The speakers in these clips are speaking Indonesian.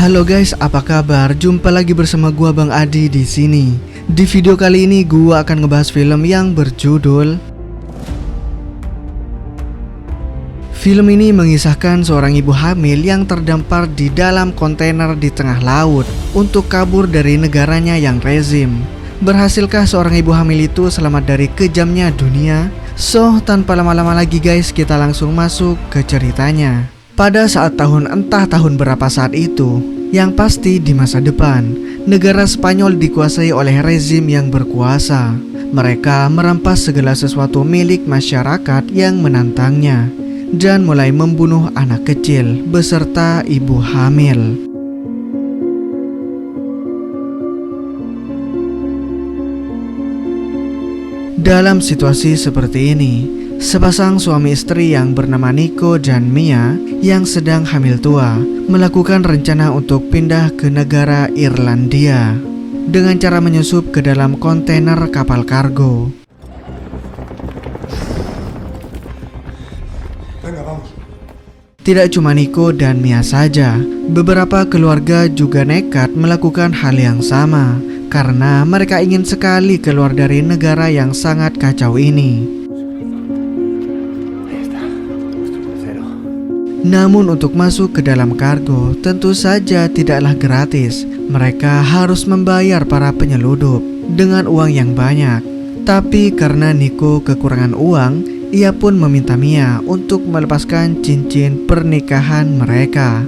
Halo guys, apa kabar? Jumpa lagi bersama gua Bang Adi di sini. Di video kali ini gua akan ngebahas film yang berjudul. Film ini mengisahkan seorang ibu hamil yang terdampar di dalam kontainer di tengah laut untuk kabur dari negaranya yang rezim. Berhasilkah seorang ibu hamil itu selamat dari kejamnya dunia? So, tanpa lama-lama lagi guys, kita langsung masuk ke ceritanya. Pada saat entah tahun berapa saat itu, yang pasti di masa depan, negara Spanyol dikuasai oleh rezim yang berkuasa. Mereka merampas segala sesuatu milik masyarakat yang menantangnya dan mulai membunuh anak kecil beserta ibu hamil. Dalam situasi seperti ini, sepasang suami istri yang bernama Nico dan Mia yang sedang hamil tua melakukan rencana untuk pindah ke negara Irlandia dengan cara menyusup ke dalam kontainer kapal kargo. Tidak cuma Nico dan Mia saja, beberapa keluarga juga nekat melakukan hal yang sama karena mereka ingin sekali keluar dari negara yang sangat kacau ini. Namun untuk masuk ke dalam kargo tentu saja tidaklah gratis. Mereka harus membayar para penyeludup dengan uang yang banyak. Tapi karena Nico kekurangan uang, ia pun meminta Mia untuk melepaskan cincin pernikahan mereka.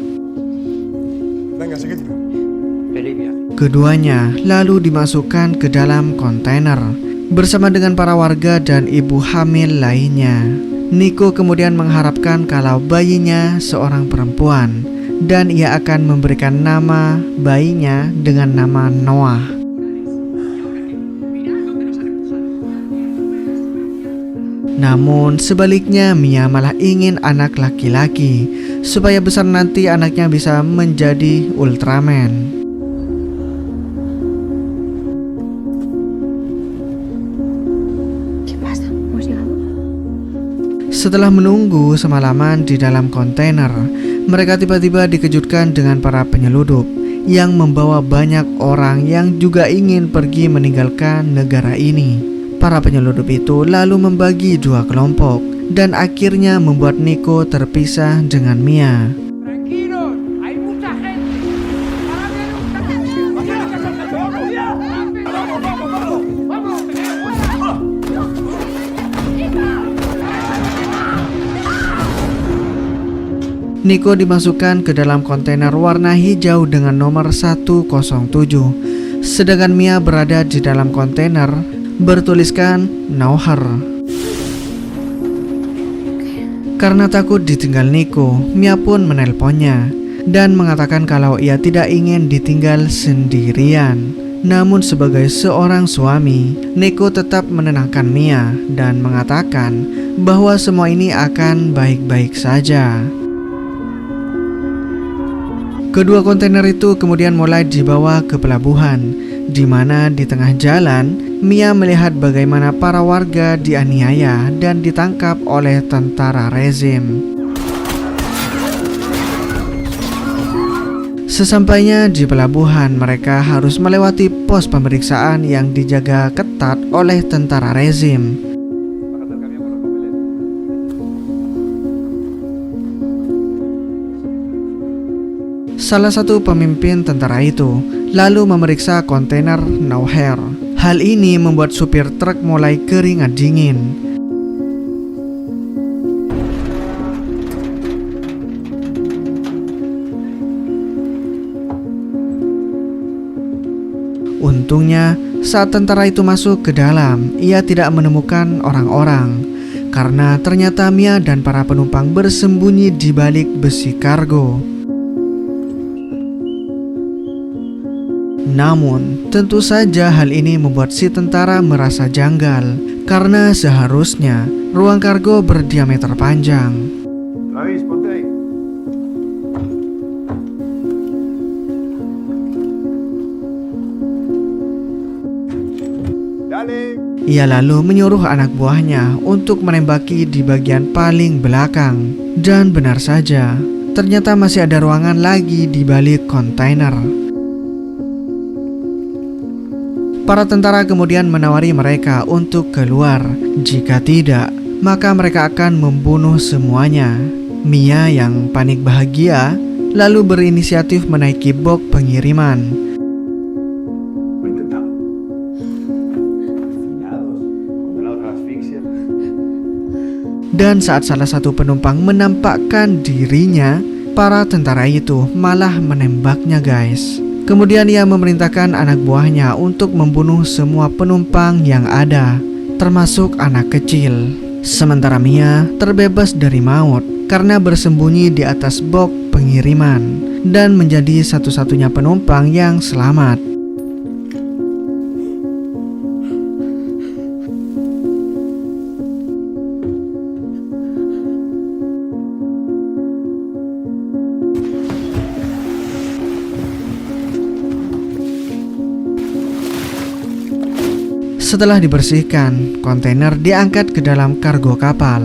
Keduanya lalu dimasukkan ke dalam kontainer bersama dengan para warga dan ibu hamil lainnya. Nico kemudian mengharapkan kalau bayinya seorang perempuan dan ia akan memberikan nama bayinya dengan nama Noah. Namun sebaliknya Mia malah ingin anak laki-laki supaya besar nanti anaknya bisa menjadi Ultraman. Setelah menunggu semalaman di dalam kontainer, mereka tiba-tiba dikejutkan dengan para penyeludup yang membawa banyak orang yang juga ingin pergi meninggalkan negara ini. Para penyeludup itu lalu membagi dua kelompok dan akhirnya membuat Nico terpisah dengan Mia. Nico dimasukkan ke dalam kontainer warna hijau dengan nomor 107, sedangkan Mia berada di dalam kontainer bertuliskan Nauher. Karena takut ditinggal Nico, Mia pun menelponnya dan mengatakan kalau ia tidak ingin ditinggal sendirian. Namun sebagai seorang suami, Nico tetap menenangkan Mia dan mengatakan bahwa semua ini akan baik-baik saja. Kedua kontainer itu kemudian mulai dibawa ke pelabuhan, di mana di tengah jalan, Mia melihat bagaimana para warga dianiaya dan ditangkap oleh tentara rezim. Sesampainya di pelabuhan, mereka harus melewati pos pemeriksaan yang dijaga ketat oleh tentara rezim. Salah satu pemimpin tentara itu lalu memeriksa kontainer Nauher. Hal ini membuat supir truk mulai keringat dingin. Untungnya saat tentara itu masuk ke dalam, ia tidak menemukan orang-orang karena ternyata Mia dan para penumpang bersembunyi di balik besi kargo. Namun, tentu saja hal ini membuat si tentara merasa janggal karena seharusnya ruang kargo berdiameter panjang. Ia lalu menyuruh anak buahnya untuk menembaki di bagian paling belakang. Dan benar saja, ternyata masih ada ruangan lagi di balik kontainer. Para tentara kemudian menawari mereka untuk keluar. Jika tidak, maka mereka akan membunuh semuanya. Mia yang panik bahagia lalu berinisiatif menaiki box pengiriman. Dan saat salah satu penumpang menampakkan dirinya, para tentara itu malah menembaknya guys. Kemudian ia memerintahkan anak buahnya untuk membunuh semua penumpang yang ada, termasuk anak kecil. Sementara Mia terbebas dari maut karena bersembunyi di atas box pengiriman dan menjadi satu-satunya penumpang yang selamat. Setelah dibersihkan, kontainer diangkat ke dalam kargo kapal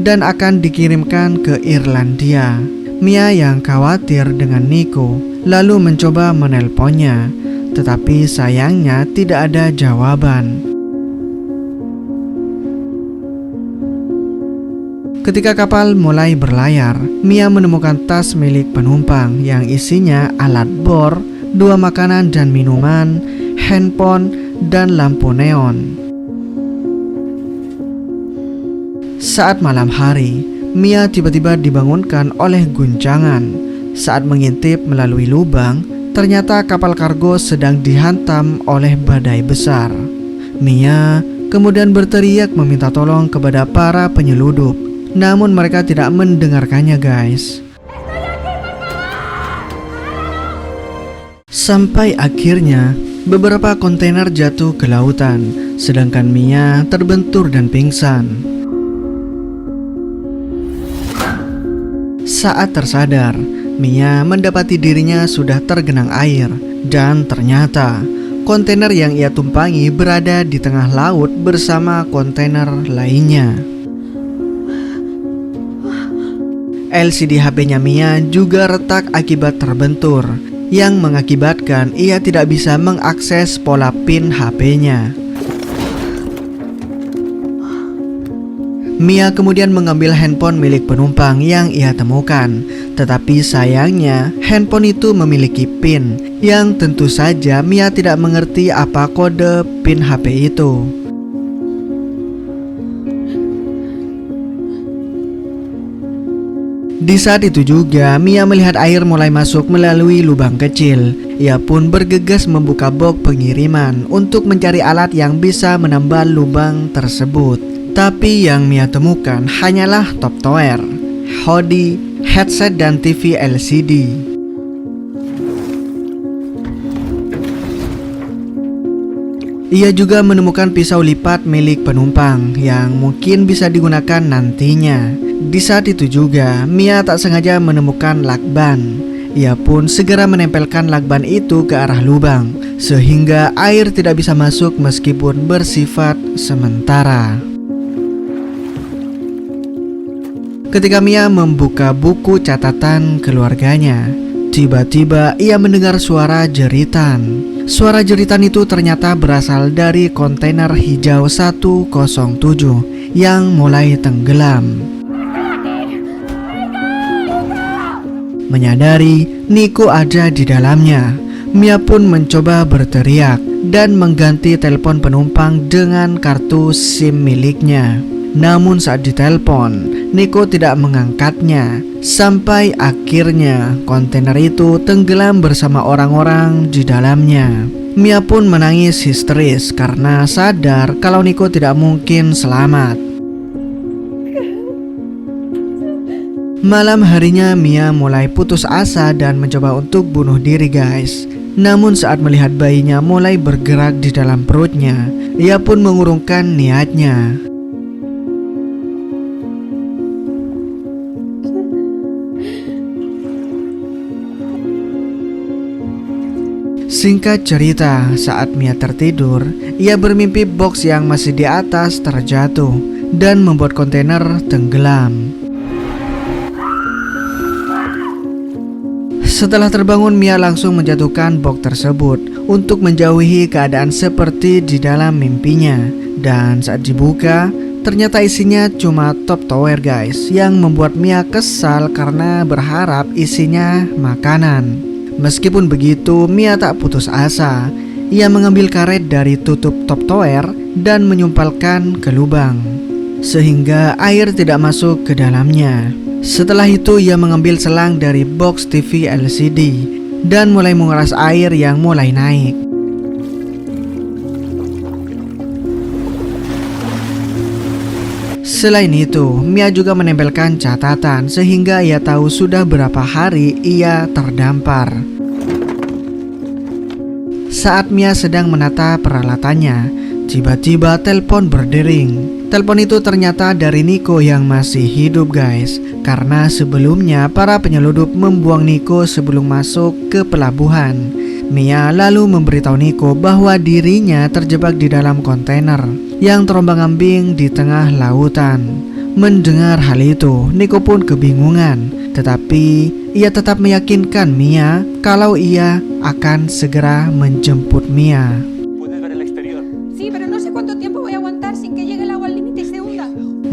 dan akan dikirimkan ke Irlandia. Mia yang khawatir dengan Nico lalu mencoba menelponnya, tetapi sayangnya tidak ada jawaban. Ketika kapal mulai berlayar, Mia menemukan tas milik penumpang yang isinya alat bor, 2 makanan dan minuman, handphone, dan lampu neon. Saat malam hari, Mia tiba-tiba dibangunkan oleh guncangan. Saat mengintip melalui lubang, ternyata kapal kargo sedang dihantam oleh badai besar. Mia kemudian berteriak meminta tolong kepada para penyelundup, namun mereka tidak mendengarkannya guys. Sampai akhirnya beberapa kontainer jatuh ke lautan, sedangkan Mia terbentur dan pingsan. Saat tersadar, Mia mendapati dirinya sudah tergenang air, dan ternyata kontainer yang ia tumpangi berada di tengah laut bersama kontainer lainnya. LCD HP-nya Mia juga retak akibat terbentur, yang mengakibatkan ia tidak bisa mengakses pola PIN HP-nya. Mia kemudian mengambil handphone milik penumpang yang ia temukan, tetapi sayangnya handphone itu memiliki PIN yang tentu saja Mia tidak mengerti apa kode PIN HP itu. Di saat itu juga, Mia melihat air mulai masuk melalui lubang kecil. Ia pun bergegas membuka box pengiriman untuk mencari alat yang bisa menambal lubang tersebut. Tapi yang Mia temukan hanyalah top tower, hoodie, headset, dan TV LCD. Ia juga menemukan pisau lipat milik penumpang yang mungkin bisa digunakan nantinya. Di saat itu juga, Mia tak sengaja menemukan lakban. Ia pun segera menempelkan lakban itu ke arah lubang, sehingga air tidak bisa masuk meskipun bersifat sementara. Ketika Mia membuka buku catatan keluarganya, tiba-tiba ia mendengar suara jeritan. Suara jeritan itu ternyata berasal dari kontainer hijau 107 yang mulai tenggelam. Menyadari Nico ada di dalamnya, Mia pun mencoba berteriak dan mengganti telepon penumpang dengan kartu SIM miliknya. Namun saat ditelepon, Nico tidak mengangkatnya. Sampai akhirnya kontainer itu tenggelam bersama orang-orang di dalamnya. Mia pun menangis histeris karena sadar kalau Nico tidak mungkin selamat. Malam harinya Mia mulai putus asa dan mencoba untuk bunuh diri guys. Namun saat melihat bayinya mulai bergerak di dalam perutnya, ia pun mengurungkan niatnya. Singkat cerita, saat Mia tertidur, ia bermimpi box yang masih di atas terjatuh dan membuat kontainer tenggelam. Setelah terbangun, Mia langsung menjatuhkan box tersebut untuk menjauhi keadaan seperti di dalam mimpinya. Dan saat dibuka, ternyata isinya cuma top tower guys, yang membuat Mia kesal karena berharap isinya makanan. Meskipun begitu, Mia tak putus asa. Ia mengambil karet dari tutup top tower dan menyumpalkan ke lubang, sehingga air tidak masuk ke dalamnya. Setelah itu ia mengambil selang dari box TV LCD dan mulai menguras air yang mulai naik. Selain itu, Mia juga menempelkan catatan sehingga ia tahu sudah berapa hari ia terdampar. Saat Mia sedang menata peralatannya, tiba-tiba telepon berdering. Telepon itu ternyata dari Nico yang masih hidup guys, karena sebelumnya para penyeludup membuang Nico sebelum masuk ke pelabuhan. Mia lalu memberitahu Nico bahwa dirinya terjebak di dalam kontainer yang terombang-ambing di tengah lautan. Mendengar hal itu, Nico pun kebingungan, tetapi ia tetap meyakinkan Mia kalau ia akan segera menjemput Mia.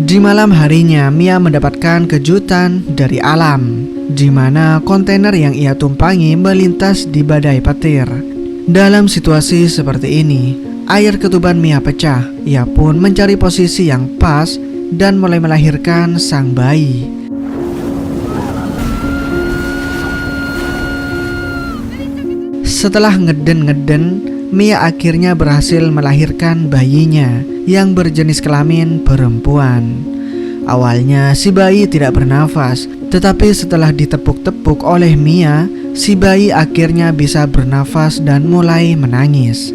Di malam harinya, Mia mendapatkan kejutan dari alam, di mana kontainer yang ia tumpangi melintas di badai petir. Dalam situasi seperti ini, air ketuban Mia pecah. Ia pun mencari posisi yang pas dan mulai melahirkan sang bayi. Setelah ngeden-ngeden, Mia akhirnya berhasil melahirkan bayinya yang berjenis kelamin perempuan. Awalnya si bayi tidak bernafas, tetapi setelah ditepuk-tepuk oleh Mia, si bayi akhirnya bisa bernafas dan mulai menangis.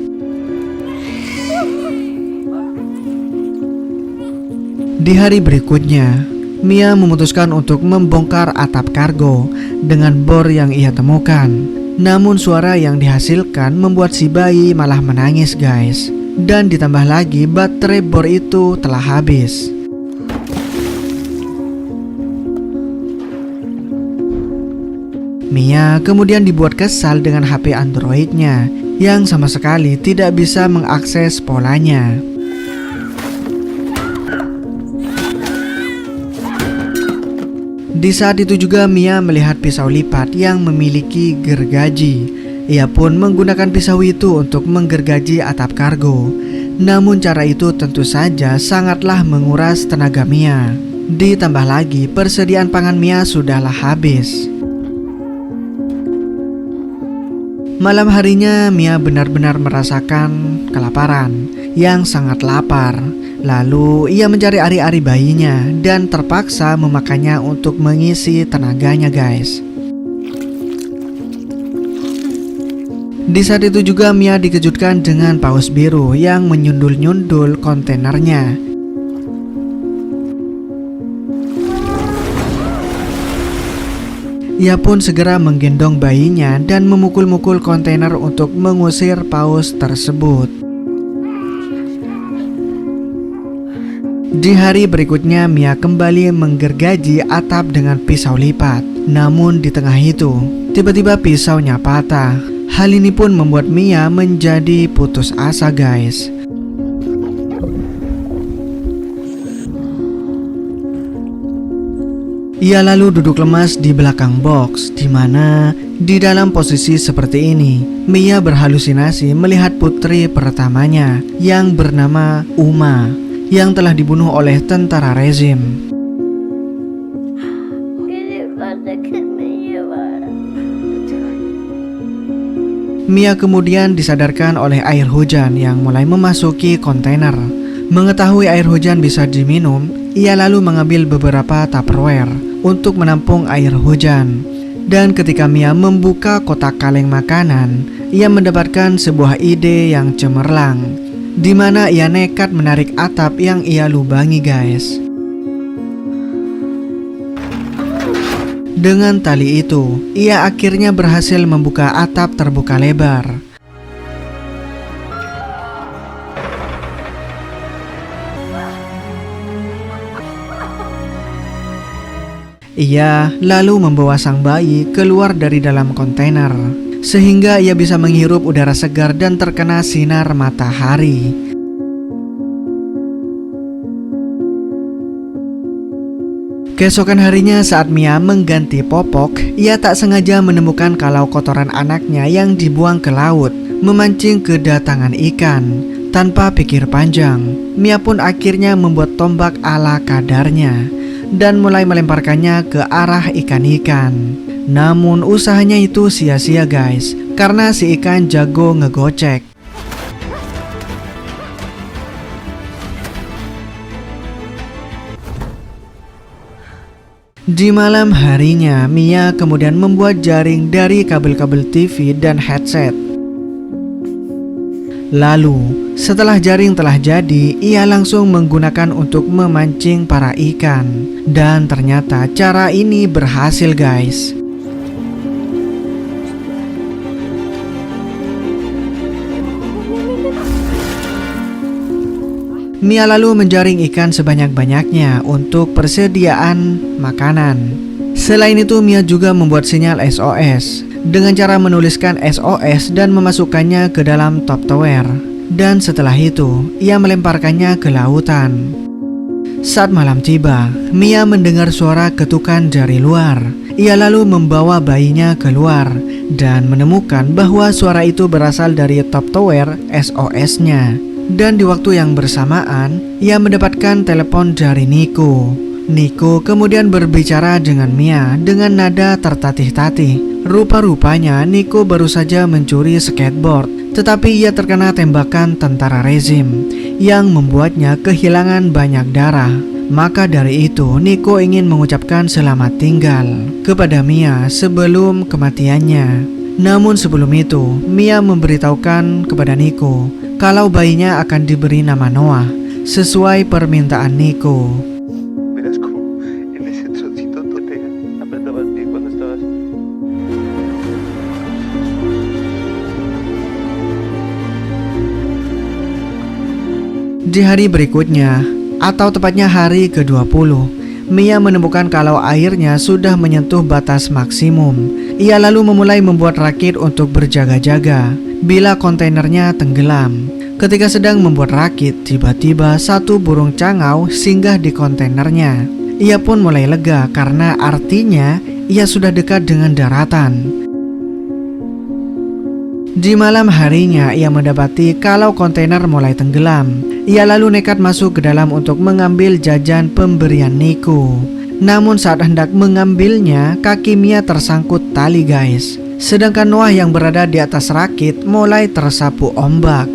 Di hari berikutnya, Mia memutuskan untuk membongkar atap kargo dengan bor yang ia temukan. Namun suara yang dihasilkan membuat si bayi malah menangis guys. Dan ditambah lagi baterai bor itu telah habis. Mia kemudian dibuat kesal dengan HP Androidnya yang sama sekali tidak bisa mengakses polanya. Di saat itu juga Mia melihat pisau lipat yang memiliki gergaji. Ia pun menggunakan pisau itu untuk menggergaji atap kargo. Namun cara itu tentu saja sangatlah menguras tenaga Mia. Ditambah lagi persediaan pangan Mia sudahlah habis. Malam harinya Mia benar-benar merasakan kelaparan yang sangat lapar. Lalu ia mencari ari-ari bayinya dan terpaksa memakannya untuk mengisi tenaganya guys. Di saat itu juga Mia dikejutkan dengan paus biru yang menyundul-nyundul kontainernya. Ia pun segera menggendong bayinya dan memukul-mukul kontainer untuk mengusir paus tersebut. Di hari berikutnya Mia kembali menggergaji atap dengan pisau lipat. Namun di tengah itu, tiba-tiba pisaunya patah. Hal ini pun membuat Mia menjadi putus asa guys. Ia lalu duduk lemas di belakang box, di mana di dalam posisi seperti ini Mia berhalusinasi melihat putri pertamanya yang bernama Uma yang telah dibunuh oleh tentara rezim. Mia kemudian disadarkan oleh air hujan yang mulai memasuki kontainer. Mengetahui air hujan bisa diminum, ia lalu mengambil beberapa Tupperware untuk menampung air hujan. Dan ketika Mia membuka kotak kaleng makanan, ia mendapatkan sebuah ide yang cemerlang, di mana ia nekat menarik atap yang ia lubangi guys. Dengan tali itu, ia akhirnya berhasil membuka atap terbuka lebar. Ia lalu membawa sang bayi keluar dari dalam kontainer, sehingga ia bisa menghirup udara segar dan terkena sinar matahari. Keesokan harinya saat Mia mengganti popok, ia tak sengaja menemukan kalau kotoran anaknya yang dibuang ke laut memancing kedatangan ikan. Tanpa pikir panjang, Mia pun akhirnya membuat tombak ala kadarnya dan mulai melemparkannya ke arah ikan-ikan. Namun usahanya itu sia-sia guys, karena si ikan jago ngegocek. Di malam harinya, Mia kemudian membuat jaring dari kabel-kabel TV dan headset. Lalu, setelah jaring telah jadi, ia langsung menggunakan untuk memancing para ikan. Dan ternyata cara ini berhasil guys. Mia lalu menjaring ikan sebanyak-banyaknya untuk persediaan makanan. Selain itu, Mia juga membuat sinyal SOS dengan cara menuliskan SOS dan memasukkannya ke dalam top tower. Dan setelah itu, ia melemparkannya ke lautan. Saat malam tiba, Mia mendengar suara ketukan dari luar. Ia lalu membawa bayinya keluar dan menemukan bahwa suara itu berasal dari top tower SOS-nya. Dan di waktu yang bersamaan, ia mendapatkan telepon dari Nico. Nico kemudian berbicara dengan Mia dengan nada tertatih-tatih. Rupa-rupanya Nico baru saja mencuri skateboard, tetapi ia terkena tembakan tentara rezim yang membuatnya kehilangan banyak darah. Maka dari itu, Nico ingin mengucapkan selamat tinggal kepada Mia sebelum kematiannya. Namun sebelum itu, Mia memberitahukan kepada Nico kalau bayinya akan diberi nama Noah sesuai permintaan Nico. Verás como en ese trocito te pega. Apretabas bien cuando estabas. Di hari berikutnya, atau tepatnya hari ke-20, Mia menemukan kalau airnya sudah menyentuh batas maksimum. Ia lalu memulai membuat rakit untuk berjaga-jaga bila kontainernya tenggelam. Ketika sedang membuat rakit, tiba-tiba satu burung cangau singgah di kontainernya. Ia pun mulai lega karena artinya ia sudah dekat dengan daratan. Di malam harinya, ia mendapati kalau kontainer mulai tenggelam. Ia lalu nekat masuk ke dalam untuk mengambil jajan pemberian Nico. Namun saat hendak mengambilnya, kaki Mia tersangkut tali guys. Sedangkan Noah yang berada di atas rakit mulai tersapu ombak.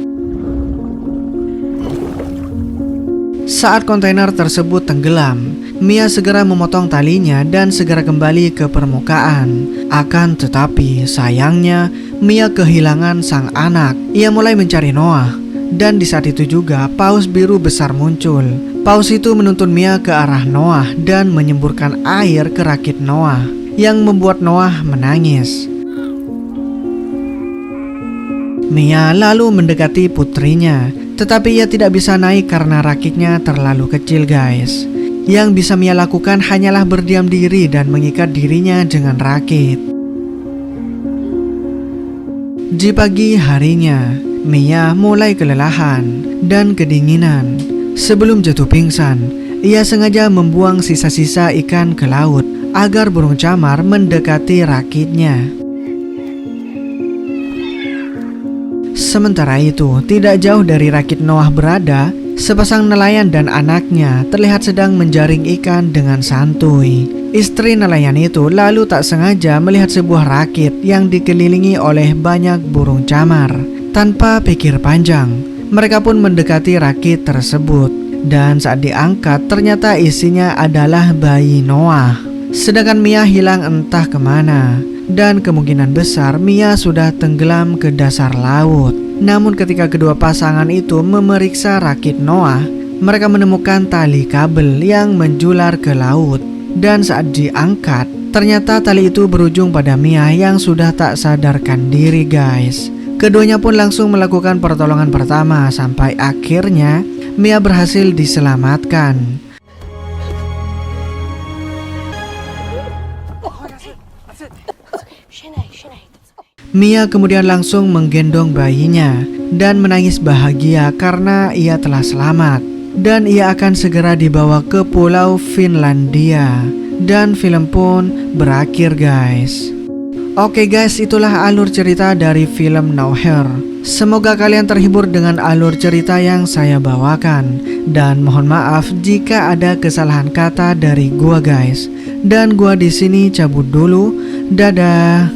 Saat kontainer tersebut tenggelam, Mia segera memotong talinya dan segera kembali ke permukaan. Akan tetapi sayangnya, Mia kehilangan sang anak. Ia mulai mencari Noah. Dan di saat itu juga paus biru besar muncul. Paus itu menuntun Mia ke arah Noah dan menyemburkan air ke rakit Noah, yang membuat Noah menangis. Mia lalu mendekati putrinya, tetapi ia tidak bisa naik karena rakitnya terlalu kecil guys. Yang bisa Mia lakukan hanyalah berdiam diri dan mengikat dirinya dengan rakit. Di pagi harinya, Mia mulai kelelahan dan kedinginan. Sebelum jatuh pingsan, ia sengaja membuang sisa-sisa ikan ke laut agar burung camar mendekati rakitnya. Sementara itu, tidak jauh dari rakit Noah berada, sepasang nelayan dan anaknya terlihat sedang menjaring ikan dengan santuy. Istri nelayan itu lalu tak sengaja melihat sebuah rakit yang dikelilingi oleh banyak burung camar. Tanpa pikir panjang, mereka pun mendekati rakit tersebut. Dan saat diangkat, ternyata isinya adalah bayi Noah. Sedangkan Mia hilang entah kemana. Dan kemungkinan besar Mia sudah tenggelam ke dasar laut. Namun ketika kedua pasangan itu memeriksa rakit Noah, mereka menemukan tali kabel yang menjular ke laut. Dan saat diangkat, ternyata tali itu berujung pada Mia yang sudah tak sadarkan diri guys. Keduanya pun langsung melakukan pertolongan pertama sampai akhirnya Mia berhasil diselamatkan. Mia kemudian langsung menggendong bayinya dan menangis bahagia karena ia telah selamat. Dan ia akan segera dibawa ke pulau Finlandia. Dan film pun berakhir guys. Oke guys, itulah alur cerita dari film Nowhere. Semoga kalian terhibur dengan alur cerita yang saya bawakan. Dan mohon maaf jika ada kesalahan kata dari gua guys. Dan gua di sini cabut dulu. Dadah.